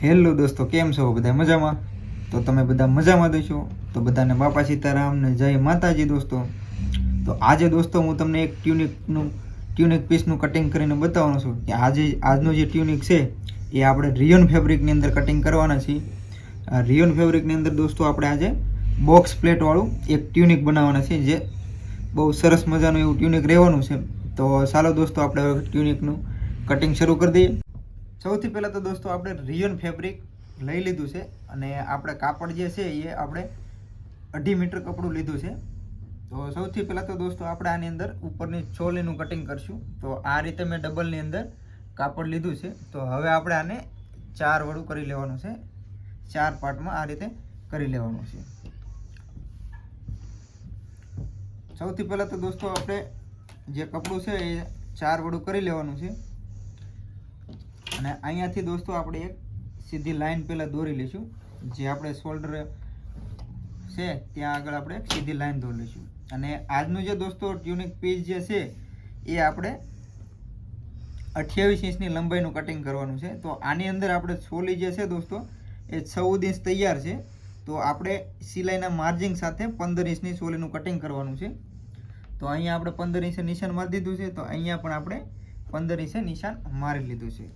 Hello દોસ્તો, કેમ છો બધા? મજામાં? તો તમે બધા મજામાં દેશો તો બધાને બાપા સીતારામ ને જય માતાજી દોસ્તો. તો આજે દોસ્તો હું તમને એક ટ્યુનિક પીસનું કટિંગ કરીને બતાવવાનો છું કે આજનું જે ટ્યુનિક છે એ આપણે રિયોન ફેબ્રિકની અંદર કટિંગ કરવાના છીએ. આ રિયોન ફેબ્રિકની અંદર દોસ્તો આપણે આજે બોક્સ પ્લેટવાળું એક ટ્યુનિક બનાવવાના છે, જે બહુ સરસ મજાનું એવું ટ્યુનિક રહેવાનું છે. તો ચાલો દોસ્તો આપણે ટ્યુનિકનું કટિંગ શરૂ કરી દઈએ. સૌથી પહેલાં તો દોસ્તો આપણે રિયોન ફેબ્રિક લઈ લીધું છે અને આપણે કાપડ જે છે એ આપણે 2.5 મીટર કપડું લીધું છે. તો સૌથી પહેલાં તો દોસ્તો આપણે આની અંદર ઉપરની ચોલીનું કટિંગ કરશું. તો આ રીતે મેં ડબલની અંદર કાપડ લીધું છે. તો હવે આપણે આને 4 વડું કરી લેવાનું છે, 4 પાર્ટમાં આ રીતે કરી લેવાનું છે. સૌથી પહેલાં તો દોસ્તો આપણે જે કપડું છે એ 4 વડું કરી લેવાનું છે અને અહીંયાથી દોસ્તો આપણે એક સીધી લાઈન પહેલાં દોરી લઈશું. જે આપણે શોલ્ડર છે ત્યાં આગળ આપણે એક સીધી લાઈન દોરી લઈશું. અને આજનું જે દોસ્તો ટ્યુનિક પીસ જે છે એ આપણે 28 ઇંચની લંબાઈનું કટિંગ કરવાનું છે. તો આની અંદર આપણે ચોલી જે છે દોસ્તો એ 14 ઇંચ તૈયાર છે. તો આપણે સિલાઈના માર્જિંગ સાથે 15 ઇંચની ચોલીનું કટિંગ કરવાનું છે. તો અહીંયા આપણે 15 ઇંચે નિશાન મારી દીધું છે. તો અહીંયા પણ આપણે 15 ઇંચે નિશાન મારી લીધું છે.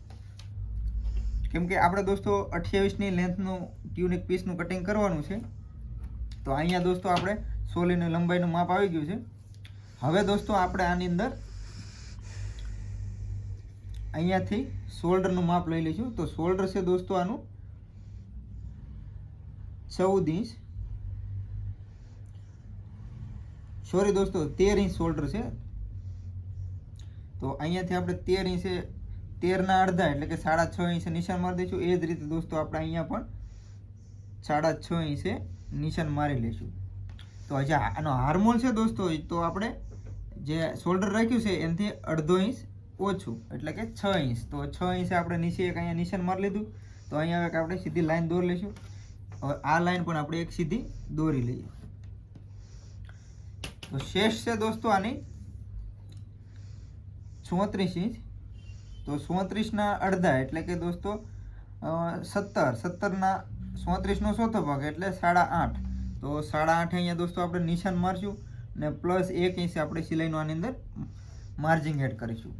કેમ કે આપણે દોસ્તો 28ની લેન્થનું ટ્યુનિક પીસનું કટિંગ કરવાનું છે. તો અહીંયા દોસ્તો આપણે ચોલીની લંબાઈનું માપ આવી ગયું છે. હવે દોસ્તો આપણે આની અંદર અહીંયાથી શોલ્ડરનું માપ લઈ લઈશું. તો શોલ્ડર છે દોસ્તો આનું 14 ઇંચ, સોરી દોસ્તો 13 ઇંચ શોલ્ડર છે. તો અહીંયાથી આપણે 13 ઇંચે 13ના અડધા એટલે કે 6.5 ઇંચે નિશાન મારી દઈશું. એ જ રીતે દોસ્તો આપણે અહીંયા પણ 6.5 ઇંચે નિશાન મારી લઈશું. તો હજી આનો હાર્મોલ છે દોસ્તો, તો આપણે જે શોલ્ડર રાખ્યું છે એનાથી 1/2 ઇંચ ઓછું એટલે કે 6 ઇંચ. તો 6 ઇંચે આપણે નીચે એક અહીંયા નિશાન મારી લીધું. તો અહીંયા એક આપણે સીધી લાઈન દોરી લઈશું. હવે આ લાઈન પણ આપણે એક સીધી દોરી લઈએ. તો શેષ છે દોસ્તો આની 34 ઇંચ. તો 34ના અડધા એટલે કે દોસ્તો 17ના 34નો ચોથો ભાગ એટલે 8.5. તો 8.5 અહીંયા દોસ્તો આપણે નિશાન મારશું ને પ્લસ 1 ઇંચ આપણે સિલાઈનું આની અંદર માર્જિંગ એડ કરીશું.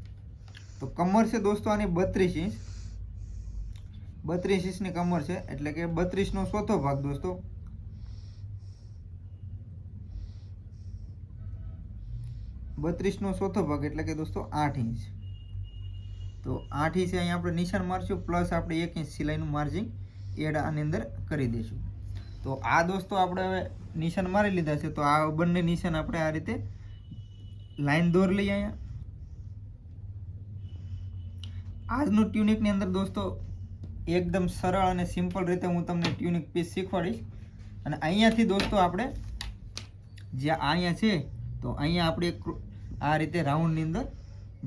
તો કમર છે દોસ્તો આની 32 ઇંચ, 32 ઇંચની કમર છે એટલે કે 32નો ચોથો ભાગ દોસ્તો 32નો ચોથો ભાગ એટલે કે દોસ્તો 8 ઇંચ. તો 8 ઇંચે અહીંયા આપણે નિશાન મારશું પ્લસ આપણે 1 ઇંચ સિલાઈનું માર્જિંગ એડ આની અંદર કરી દઈશું. તો આ દોસ્તો આપણે હવે નિશાન મારી લીધા છે. તો આ બંને નિશાન આપણે આ રીતે લાઈન દોરી લઈએ. અહીંયા આજનું ટ્યુનિકની અંદર દોસ્તો એકદમ સરળ અને સિમ્પલ રીતે હું તમને ટ્યુનિક પીસ શીખવાડીશ. અને અહીંયાથી દોસ્તો આપણે જે અહીંયા છે તો અહીંયા આપણે આ રીતે રાઉન્ડની અંદર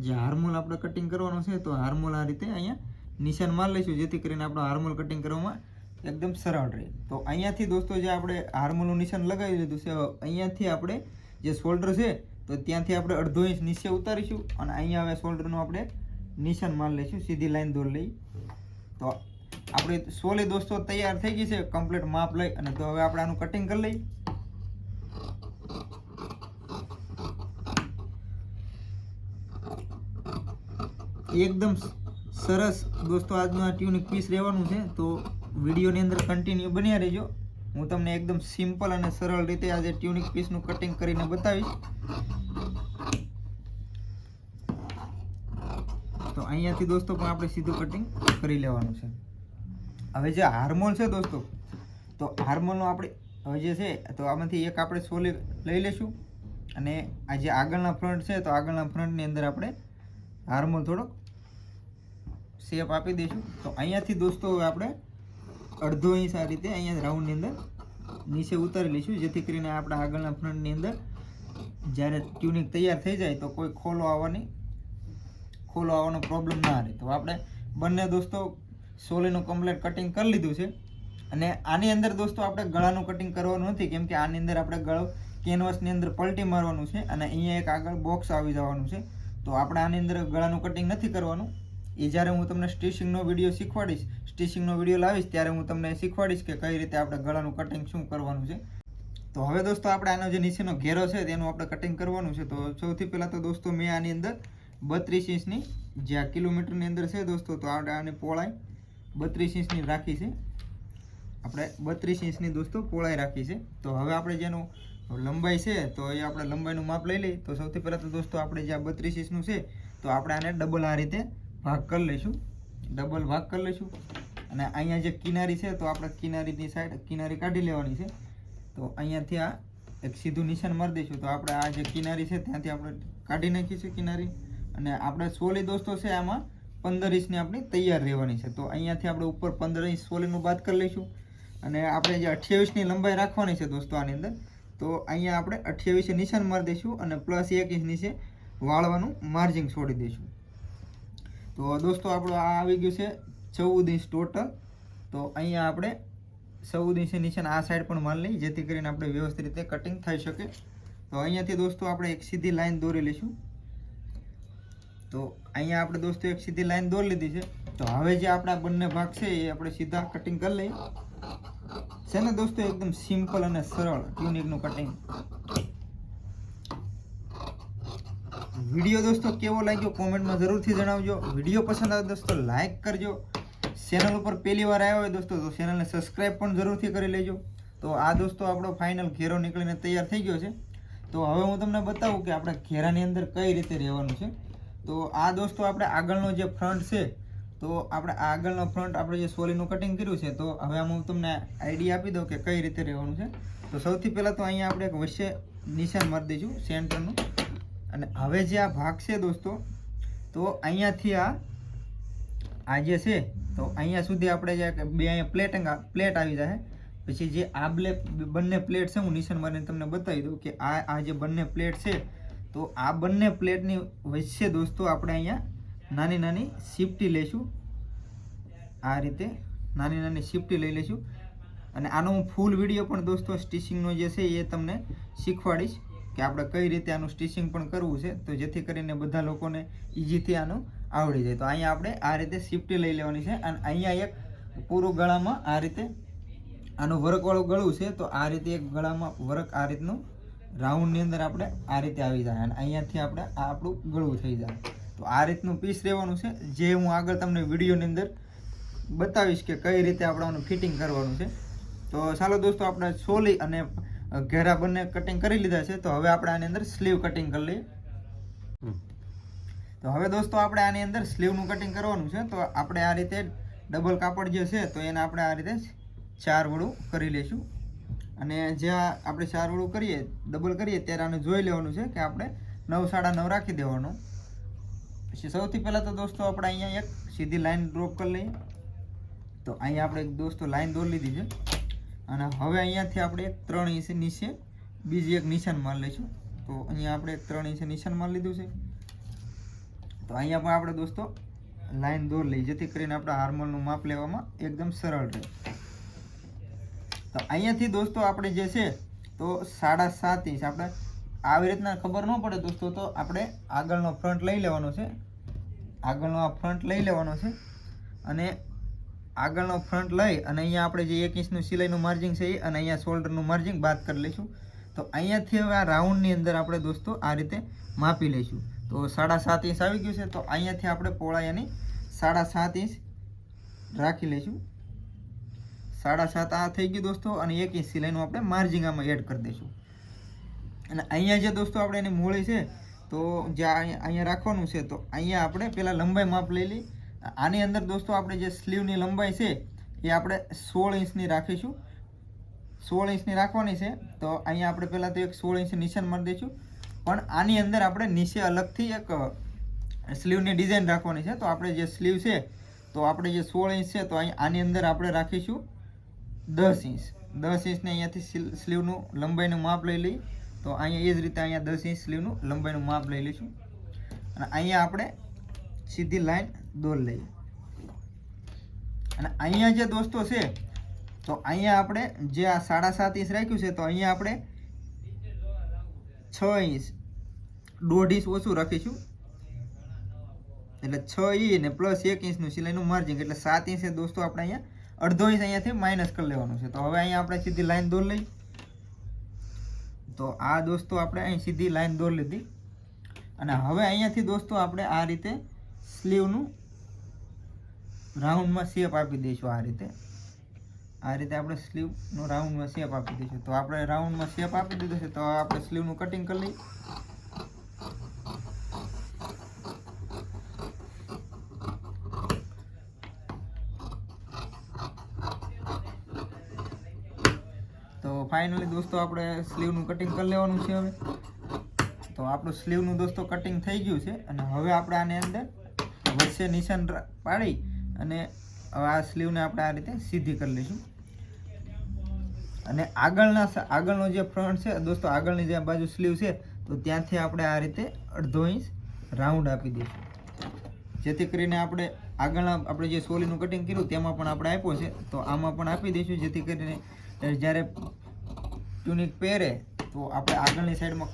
જે હાર્મોલ આપણે કટિંગ કરવાનો છે તો હાર્મોલ આ રીતે અહીંયા નિશાન મારી લઈશું, જેથી કરીને આપણો હાર્મોલ કટિંગ કરવામાં એકદમ સરળ રહે. તો અહીંયાથી દોસ્તો જે આપણે હાર્મોલનું નિશાન લગાવી લીધું છે, અહીંયાથી આપણે જે શોલ્ડર છે તો ત્યાંથી આપણે 1/2 ઇંચ નીચે ઉતારીશું અને અહીંયા હવે શોલ્ડરનું આપણે નિશાન મારી લઈશું, સીધી લાઈન દોરી લઈ. તો આપણે ચોલી દોસ્તો તૈયાર થઈ ગઈ છે કમ્પ્લીટ માપ લઈ. અને તો હવે આપણે આનું કટિંગ કરી લઈએ. એકદમ સરસ દોસ્તો આજનું આ ટ્યુનિક પીસ રહેવાનું છે. તો વિડીયોની અંદર કન્ટિન્યુ બન્યા રહેજો. હું તમને એકદમ સિમ્પલ અને સરળ રીતે આજે ટ્યુનિક પીસનું કટિંગ કરીને બતાવીશ. તો અહીંયાથી દોસ્તો પણ આપણે સીધું કટિંગ કરી લેવાનું છે. હવે જે હાર્મોલ છે દોસ્તો, તો હાર્મોલનો આપણે હવે જે છે તો આમાંથી એક આપણે ચોલી લઈ લઈશું અને આ જે આગળના ફ્રન્ટ છે તો આગળના ફ્રન્ટની અંદર આપણે હાર્મોલ થોડોક શેપ આપી દઈશું. તો અહીંયાથી દોસ્તો આપણે 1/2 ઇંચ આ રીતે અહીંયા રાઉન્ડની અંદર નીચે ઉતારી લઈશું, જેથી કરીને આપણા આગળના ફ્રન્ટની અંદર જ્યારે ટ્યુનિક તૈયાર થઈ જાય તો કોઈ ખોલો આવવાનો પ્રોબ્લેમ ના રહે. તો આપણે બંને દોસ્તો ચોલીનું કમ્પ્લીટ કટિંગ કરી લીધું છે. અને આની અંદર દોસ્તો આપણે ગળાનું કટિંગ કરવાનું નથી, કેમ કે આની અંદર આપણે ગળો કેનવાસની અંદર પલટી મારવાનું છે અને અહીંયા એક આગળ બોક્સ આવી જવાનું છે. તો આપણે આની અંદર ગળાનું કટિંગ નથી કરવાનું. એ જ્યારે હું તમને સ્ટિચિંગનો વિડીયો શીખવાડીશ, સ્ટિચિંગનો વિડીયો લાવીશ ત્યારે હું તમને શીખવાડીશ કે કઈ રીતે આપણે ગળાનું કટિંગ શું કરવાનું છે. તો હવે દોસ્તો આપણે આનો જે નીચેનો ઘેરો છે તેનું આપણે કટિંગ કરવાનું છે. તો સૌથી પહેલાં તો દોસ્તો મેં આની અંદર 32 ઇંચની જે આ કિલોમીટરની અંદર છે દોસ્તો, તો આપણે આની પહોળાઈ 32 ઇંચની રાખી છે. આપણે 32 ઇંચની દોસ્તો પહોળાઈ રાખી છે. તો હવે આપણે જેનું લંબાઈ છે તો એ આપણે લંબાઈનું માપ લઈ લઈએ. તો સૌથી પહેલાં તો દોસ્તો આપણે જે આ 32 ઇંચનું છે તો આપણે આને ડબલ આ રીતે ભાગ કરી લઈશું, ડબલ ભાગ કરી લઈશું. અને અહીંયા જે કિનારી છે તો આપણે કિનારીની સાઈડ કિનારી કાઢી લેવાની છે. તો અહીંયાથી આ એક સીધું નિશાન મારી દઈશું. તો આપણે આ જે કિનારી છે ત્યાંથી આપણે કાઢી નાખીશું કિનારી. અને આપણે સોલી દોસ્તો છે આમાં 15 ઇંચની આપણી તૈયાર રહેવાની છે. તો અહીંયાથી આપણે ઉપર 15 ઇંચ સોલીનું બાદ કરી લઈશું. અને આપણે જે 28ની લંબાઈ રાખવાની છે દોસ્તો આની અંદર, તો અહીંયા આપણે 28 નિશાન મારી દઈશું અને પ્લસ 1 ઇંચ નીચે વાળવાનું માર્જિંગ છોડી દઈશું. તો દોસ્તો આપણું આ આવી ગયું છે 14 ઇંચ ટોટલ. તો અહીંયા આપણે 14 ઇંચ નિશાન આ સાઈડ પણ મારી લઈએ જેથી કરીને આપણે વ્યવસ્થિત રીતે કટિંગ થઈ શકે. તો અહીંયાથી દોસ્તો આપણે એક સીધી લાઈન દોરી લઈશું. તો અહીંયા આપણે દોસ્તો એક સીધી લાઈન દોરી લીધી છે. તો હવે જે આપણા બંને ભાગ છે એ આપણે સીધા કટિંગ કરી લઈએ. છે ને દોસ્તો એકદમ સિમ્પલ અને સરળ ટ્યુનિકનું કટિંગ. વિડીયો દોસ્તો કેવો લાગ્યો કોમેન્ટમાં જરૂરથી જણાવજો. વિડીયો પસંદ આવે દોસ્તો લાઈક કરજો. ચેનલ ઉપર પહેલી વાર આવ્યા હોય દોસ્તો તો ચેનલને સબસ્ક્રાઈબ પણ જરૂરથી કરી લેજો. તો આ દોસ્તો આપણો ફાઇનલ ઘેરો નીકળીને તૈયાર થઈ ગયો છે. તો હવે હું તમને બતાવું કે આપણે ઘેરાની અંદર કઈ રીતે રહેવાનું છે. તો આ દોસ્તો આપણે આગળનો જે ફ્રન્ટ છે તો આપણે આગળનો ફ્રન્ટ આપણે જે સોલીનું કટિંગ કર્યું છે તો હવે આમ હું તમને આઈડિયા આપી દઉં કે કઈ રીતે રહેવાનું છે. તો સૌથી પહેલાં તો અહીંયા આપણે એક વચ્ચે નિશાન મારી દઈશું સેન્ટરનું. અને હવે જે આ ભાગ છે દોસ્તો તો અહીંયાથી આ જે છે તો અહીંયા સુધી આપણે જે બે અહીંયા પ્લેટ આવી જાય. પછી જે આ બંને પ્લેટ છે હું નિશાન મારીને તમને બતાવી દઉં કે આ જે બંને પ્લેટ છે તો આ બંને પ્લેટની વચ્ચે દોસ્તો આપણે અહીંયા નાની નાની શિફ્ટી લઈશું. આ રીતે નાની નાની શિફ્ટી લઈ લઈશું. અને આનો હું ફૂલ વિડીયો પણ દોસ્તો સ્ટિચિંગનો જે છે એ તમને શીખવાડીશ કે આપણે કઈ રીતે આનું સ્ટિચિંગ પણ કરવું છે, તો જેથી કરીને બધા લોકોને ઇઝીથી આનું આવડી જાય. તો અહીંયા આપણે આ રીતે શિફ્ટી લઈ લેવાની છે. અને અહીંયા એક પૂરું ગળામાં આ રીતે આનું વર્કવાળું ગળું છે તો આ રીતે એક ગળામાં વર્ક આ રીતનું રાઉન્ડની અંદર આપણે આ રીતે આવી જાય અને અહીંયાથી આપણે આ આપણું ગળું થઈ જાય. તો આ રીતનું પીસ રહેવાનું છે જે હું આગળ તમને વિડીયોની અંદર બતાવીશ કે કઈ રીતે આપણે આનું ફિટિંગ કરવાનું છે. તો ચાલો દોસ્તો આપણે સોલી અને ઘેરા બંને કટિંગ કરી લીધા છે. તો હવે આપણે આની અંદર સ્લીવ કટિંગ કરી લઈએ. તો હવે દોસ્તો આપણે આની અંદર સ્લીવનું કટિંગ કરવાનું છે. તો આપણે આ રીતે ડબલ કાપડ જે છે તો એને આપણે આ રીતે 4 વડું કરી લઈશું. અને જ્યાં આપણે 4 વડું કરીએ ડબલ કરીએ ત્યારે આને જોઈ લેવાનું છે કે આપણે 9 સાડા 9 રાખી દેવાનું. પછી સૌથી પહેલાં તો દોસ્તો આપણે અહીંયા એક સીધી લાઈન ડ્રોપ કરી લઈએ. તો અહીંયા આપણે એક દોસ્તો લાઈન દોરી લીધી છે. અને હવે અહીંયાથી આપણે એક 3 ઇંચ નીચે બીજી એક નિશાન મારી લઈશું. તો અહીંયા આપણે 3 ઇંચ નિશાન મારી લીધું છે. તો અહીંયા પણ આપણે દોસ્તો લાઈન દોરી લઈએ જેથી કરીને આપણા આર્મહોલનું માપ લેવામાં એકદમ સરળ રહે. તો અહીંયાથી દોસ્તો આપણે જે છે તો 7.5 ઇંચ આપણે આવી રીતના ખબર ન પડે દોસ્તો તો આપણે આગળનો ફ્રન્ટ લઈ લેવાનો છે. આગળનો આ ફ્રન્ટ લઈ લેવાનો છે. અને આગળનો ફ્રન્ટ લઈ અને અહીંયા આપણે જે 1 ઇંચનું સિલાઈનું માર્જિંગ છે અને અહીંયા શોલ્ડરનું માર્જિંગ બાદ કરી લઈશું. તો અહીંયાથી હવે આ રાઉન્ડની અંદર આપણે દોસ્તો આ રીતે માપી લઈશું. તો 7.5 ઇંચ આવી ગયું છે. તો અહીંયાથી આપણે પહોળાઈ એની 7.5 ઇંચ રાખી લઈશું. 7.5 આ થઈ ગયું દોસ્તો. અને 1 ઇંચ સિલાઈનું આપણે માર્જિંગ આમાં એડ કરી દઈશું. અને અહીંયા જે દોસ્તો આપણે એની મૂળી છે તો જે અહીંયા રાખવાનું છે તો અહીંયા આપણે પહેલાં લંબાઈ માપ લઈ લઈએ. આની અંદર દોસ્તો આપણે જે સ્લીવની લંબાઈ છે એ આપણે 16 ઇંચની રાખીશું. 16 ઇંચની રાખવાની છે. તો અહીંયા આપણે પહેલાં તો એક 16 ઇંચ નિશાન મારી દઈશું. પણ આની અંદર આપણે નીચે અલગથી એક સ્લીવની ડિઝાઇન રાખવાની છે. તો આપણે જે સ્લીવ છે તો આપણે જે 16 ઇંચ છે તો આની અંદર આપણે રાખીશું 10 ઇંચ. 10 ઇંચને અહીંયાથી સ્લીવનું લંબાઈનું માપ લઈ લઈએ. તો અહીંયા એ જ રીતે અહીંયા 10 ઇંચ સ્લીવનું લંબાઈનું માપ લઈ લઈશું. અને અહીંયા આપણે સીધી લાઈન દોરી લઈએ. અને અહીંયા જે દોસ્તો છે તો અહીંયા આપણે જે આ 7.5 ઇંચ રાખ્યું છે તો અહીંયા આપણે 6 ઇંચ 1.5 ઇંચ ઓછું રાખીશું. એટલે 6 ને પ્લસ 1 ઇંચનું સિલાઈનું માર્જિન એટલે 7 ઇંચ છે દોસ્તો. આપણે અહીંયા અડધો ઇંચ અહીંયાથી માઇનસ કરી લેવાનું છે. તો હવે અહીંયા આપણે સીધી લાઈન દોરી લઈ. તો આ દોસ્તો આપણે અહીં સીધી લાઈન દોરી લીધી. અને હવે અહીંયાથી દોસ્તો આપણે આ રીતે સ્લીવનું રાઉન્ડમાં શેપ આપી દઈશું. આ રીતે આપણે સ્લીવનું રાઉન્ડમાં શેપ આપી દઈશું. તો આપણે રાઉન્ડમાં શેપ આપી દીધો છે. તો આપણે સ્લીવનું કટિંગ કરી લઈએ. તો ફાઇનલી દોસ્તો આપણે સ્લીવનું કટિંગ કરી લેવાનું છે. હવે તો આપણું સ્લીવનું દોસ્તો કટિંગ થઈ ગયું છે. અને હવે આપણે આની અંદર વચ્ચે નિશાન પાડી અને હવે આ સ્લીવને આપણે આ રીતે સીધી કરી લઈશું. અને આગળનો જે ફ્રન્ટ છે દોસ્તો, આગળની જે બાજુ સ્લીવ છે તો ત્યાંથી આપણે આ રીતે અડધો ઇંચ રાઉન્ડ આપી દઈશું. જેથી કરીને આપણે આગળના આપણે જે સોલીનું કટિંગ કર્યું તેમાં પણ આપણે આપ્યો છે તો આમાં પણ આપી દઈશું. જેથી કરીને જ્યારે ટ્યુનિક પહેરે તો આપણે આગળની સાઈડમાં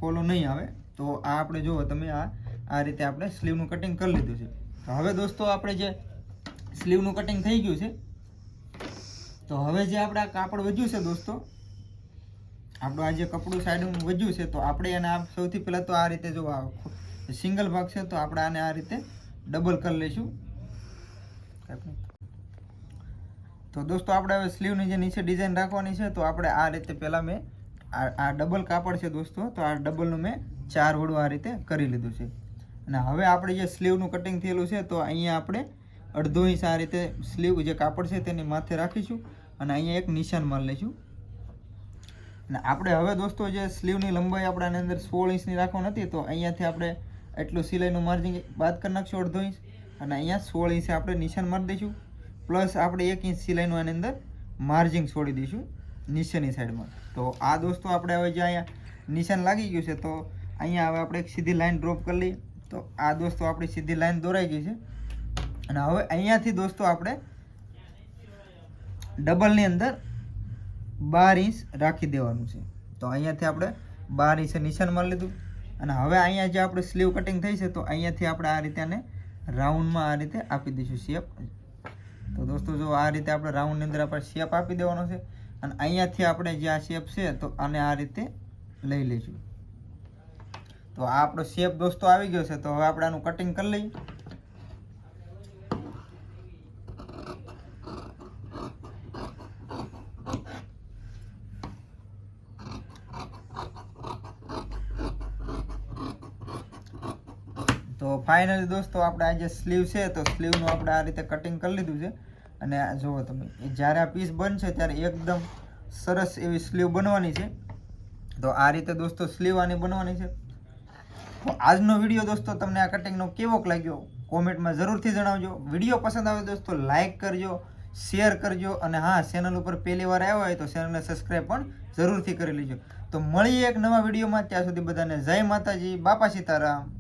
ખોલો નહીં આવે. તો આ આપણે જુઓ તમે આ રીતે આપણે સ્લીવનું કટિંગ કરી લીધું છે. તો હવે દોસ્તો આપણે જે સ્લીવનું કટિંગ થઈ ગયું છે. તો હવે જે આપણે આ કાપડ વધ્યું છે દોસ્તો, આપણું આ જે કપડું સાઈડનું વધ્યું છે તો આપણે એને સૌથી પહેલાં તો આ રીતે જો સિંગલ ભાગ છે તો આપણે આને આ રીતે ડબલ કરી લઈશું. તો દોસ્તો આપણે હવે સ્લીવની જે નીચે ડિઝાઇન રાખવાની છે તો આપણે આ રીતે પહેલાં મેં આ ડબલ કાપડ છે દોસ્તો, તો આ ડબલનું મેં 4 વડું આ રીતે કરી લીધું છે. અને હવે આપણે જે સ્લીવનું કટિંગ થયેલું છે તો અહીંયા આપણે અડધો ઇંચ આ રીતે સ્લીવ જે કાપડ છે તેની માથે રાખીશું અને અહીંયા એક નિશાન મારી લઈશું. અને આપણે હવે દોસ્તો જે સ્લીવની લંબાઈ આપણે આની અંદર 16 ઇંચની રાખવાની હતી તો અહીંયાથી આપણે એટલું સિલાઈનું માર્જિન બાદ કરી નાખશું અડધો ઇંચ. અને અહીંયા 16 ઇંચે આપણે નિશાન મારી દઈશું. પ્લસ આપણે 1 ઇંચ સિલાઈનું આની અંદર માર્જિન છોડી દઈશું નીચેની સાઈડમાં. તો આ દોસ્તો આપણે હવે જે અહીંયા નિશાન લાગી ગયું છે તો અહીંયા હવે આપણે એક સીધી લાઈન ડ્રોપ કરી લઈએ. તો આ દોસ્તો આપણી સીધી લાઈન દોરાઈ ગઈ છે. અને હવે અહીંયાથી દોસ્તો આપણે ડબલની અંદર 12 ઇંચ રાખી દેવાનું છે. તો અહીંયાથી આપણે 12 ઇંચે નિશાન મારી લીધું. અને હવે અહીંયા જે આપણે સ્લીવ કટિંગ થઈ છે તો અહીંયાથી આપણે આ રીતે આને રાઉન્ડમાં આ રીતે આપી દઈશું શેપ. તો દોસ્તો જો આ રીતે આપણે રાઉન્ડની અંદર આપણે શેપ આપી દેવાનો છે. અને અહીંયાથી આપણે જે આ શેપ છે તો આને આ રીતે લઈ લઈશું. તો આ આપણો શેપ દોસ્તો આવી ગયો છે. તો હવે આપણે આનું કટિંગ કરી લઈએ. તો ફાઇનલી દોસ્તો આપણે આ જે સ્લીવ છે તો સ્લીવનું આપણે આ રીતે કટિંગ કરી લીધું છે. અને જુઓ તમે જ્યારે આ પીસ બનશે ત્યારે એકદમ સરસ એવી સ્લીવ બનવાની છે. તો આ રીતે દોસ્તો સ્લીવ આની બનવાની છે. તો આજનો વિડીયો દોસ્તો તમને આ કટિંગનો કેવોક લાગ્યો કોમેન્ટમાં જરૂરથી જણાવજો. વિડીયો પસંદ આવે દોસ્તો લાઇક કરજો, શેર કરજો. અને હા, ચેનલ ઉપર પહેલી વાર આવ્યા હોય તો ચેનલને સબસ્ક્રાઈબ પણ જરૂરથી કરી લેજો. તો મળીએ એક નવા વિડીયોમાં. ત્યાં સુધી બધાને જય માતાજી, બાપા સીતારામ.